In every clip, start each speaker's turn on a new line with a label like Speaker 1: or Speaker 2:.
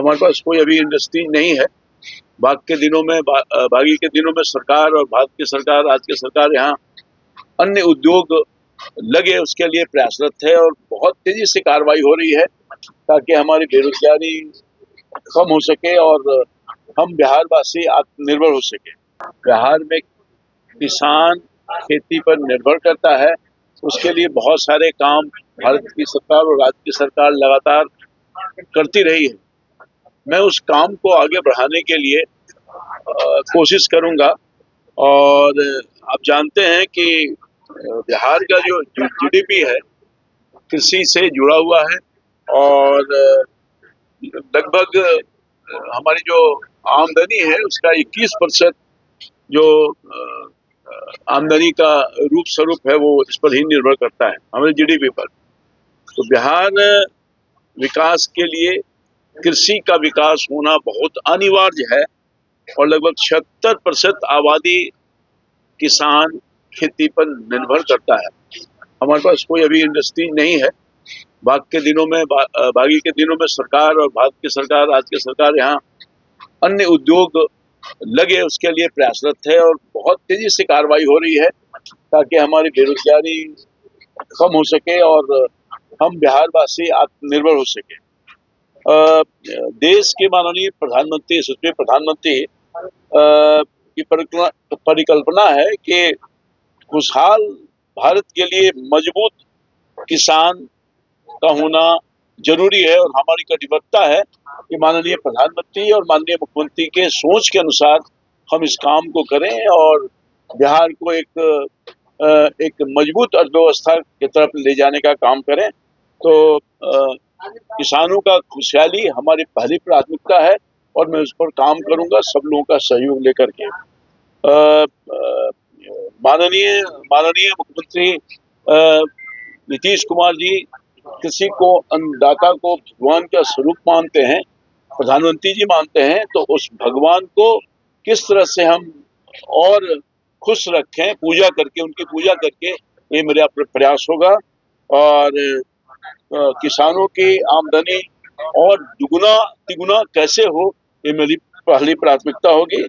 Speaker 1: हमारे पास कोई अभी इंडस्ट्री नहीं है। बागी के दिनों में सरकार और भारत की सरकार, राज्य की सरकार यहाँ अन्य उद्योग लगे उसके लिए प्रयासरत है और बहुत तेजी से कार्रवाई हो रही है ताकि हमारी बेरोजगारी कम हो सके और हम बिहारवासी आत्मनिर्भर हो सके। बिहार में किसान खेती पर निर्भर करता है, उसके लिए बहुत सारे काम भारत की सरकार और राज्य की सरकार लगातार करती रही है। मैं उस काम को आगे बढ़ाने के लिए कोशिश करूंगा और आप जानते हैं कि बिहार का जो जीडीपी है कृषि से जुड़ा हुआ है और लगभग हमारी जो आमदनी है उसका 21% जो आमदनी का रूप स्वरूप है वो इस पर ही निर्भर करता है, हमारे जीडीपी पर। तो बिहार विकास के लिए कृषि का विकास होना बहुत अनिवार्य है और लगभग 76% आबादी किसान खेती पर निर्भर करता है। हमारे पास कोई अभी इंडस्ट्री नहीं है। बागी के दिनों में सरकार और भारत की सरकार, राज्य की सरकार यहाँ अन्य उद्योग लगे उसके लिए प्रयासरत है और बहुत तेजी से कार्रवाई हो रही है ताकि हमारी बेरोजगारी कम हो सके और हम बिहारवासी आत्मनिर्भर हो सके। देश के माननीय प्रधानमंत्री, यशस्वी प्रधानमंत्री की परिकल्पना है कि खुशहाल भारत के लिए मजबूत किसान का होना जरूरी है और हमारी कटिबद्धता है कि माननीय प्रधानमंत्री और माननीय मुख्यमंत्री के सोच के अनुसार हम इस काम को करें और बिहार को एक मजबूत अर्थव्यवस्था की तरफ ले जाने का काम करें। तो किसानों का खुशहाली हमारी पहली प्राथमिकता है और मैं उस पर काम करूंगा सब लोगों का सहयोग लेकर के। माननीय मुख्यमंत्री नीतीश कुमार जी कृषि को, अन्नदाता को भगवान का स्वरूप मानते हैं, प्रधानमंत्री जी मानते हैं, तो उस भगवान को किस तरह से हम और खुश रखें, उनकी पूजा करके ये मेरा प्रयास होगा और किसानों की आमदनी और दुगुना तिगुना कैसे हो ये मेरी पहली प्राथमिकता होगी।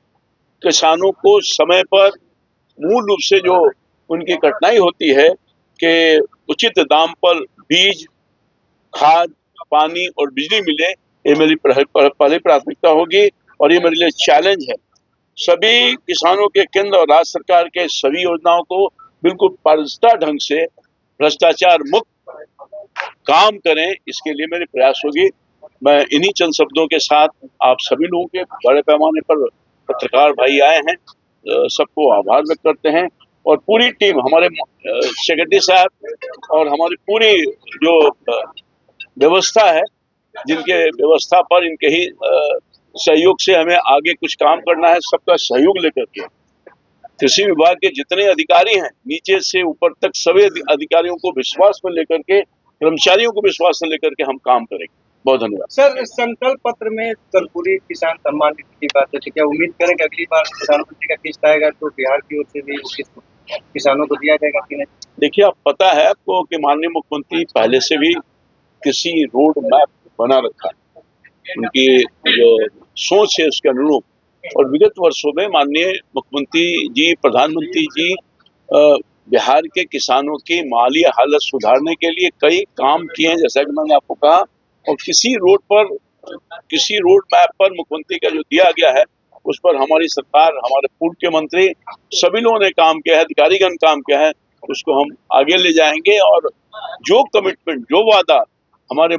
Speaker 1: किसानों को समय पर मूल रूप से जो उनकी कठिनाई होती है कि उचित दाम पर बीज, खाद, पानी और बिजली मिले, ये मेरी पहली प्राथमिकता होगी और ये मेरे लिए चैलेंज है। सभी किसानों के केंद्र और राज्य सरकार के सभी योजनाओं को बिल्कुल पारदर्शिता ढंग से भ्रष्टाचार मुक्त काम करें, इसके लिए मेरे प्रयास होगी। मैं इन्हीं चंद शब्दों के साथ आप सभी लोगों के बड़े पैमाने पर पत्रकार भाई आए हैं, सबको आभार व्यक्त करते हैं और पूरी टीम, हमारे सेक्रेटरी साहब और हमारी पूरी जो व्यवस्था है, जिनके व्यवस्था पर इनके ही सहयोग से हमें आगे कुछ काम करना है, सबका सहयोग लेकर के कृषि विभाग के जितने अधिकारी हैं नीचे से ऊपर तक सभी अधिकारियों को विश्वास में लेकर के, कर्मचारियों को विश्वास में लेकर के हम काम करेंगे। बहुत धन्यवाद।
Speaker 2: सर, संकल्प पत्र में कर्पूरी किसान सम्मान निधि की बात है, तो क्या उम्मीद करें कि अगली बार प्रधानमंत्री का किस्त आएगा तो बिहार की ओर से भी किसानों को दिया जाएगा कि नहीं?
Speaker 1: देखिए, आप पता है आपको कि माननीय मुख्यमंत्री पहले से भी कृषि रोड मैप बना रखा है, उनकी जो सोच है उसके अनुरूप, और विगत वर्षों में माननीय मुख्यमंत्री जी, प्रधानमंत्री जी बिहार के किसानों की माली हालत सुधारने के लिए कई काम किए हैं, जैसा कि मैंने आपको कहा। और किसी रोड मैप पर मुख्यमंत्री का जो दिया गया है उस पर हमारी सरकार, हमारे पूर्व के मंत्री, सभी लोगों ने काम किया है, अधिकारीगण काम किया है, उसको हम आगे ले जाएंगे और जो कमिटमेंट, जो वादा हमारे